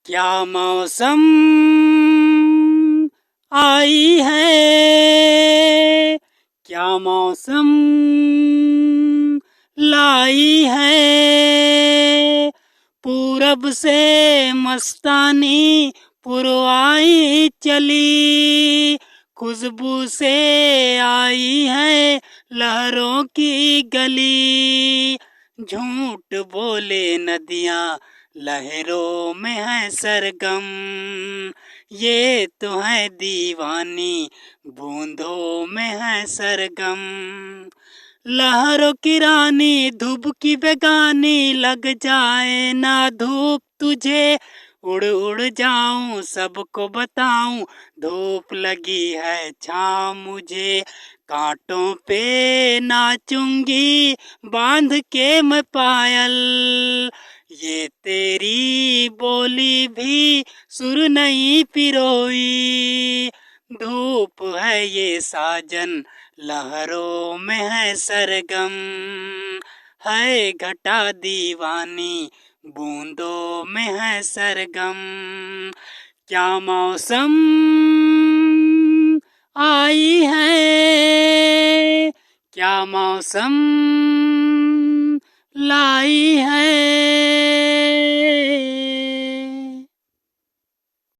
क्या मौसम आई है, क्या मौसम लाई है। पूरब से मस्तानी पुरवाई चली, खुशबू से आई है लहरों की गली। झूठ बोले नदियां लहरों में है सरगम, ये तो है दीवानी बूंदों में है सरगम। लहरों की रानी धूप की बेगानी, लग जाए ना धूप तुझे, उड़ उड़ जाऊं सबको बताऊं, धूप लगी है छाँव मुझे। कांटों पे नाचूंगी बांध के मैं पायल, ये तेरी बोली भी सुर नहीं पिरोई। धूप है ये साजन लहरों में है सरगम, है घटा दीवानी बूंदों में है सरगम। क्या मौसम आई है, क्या मौसम लाई है।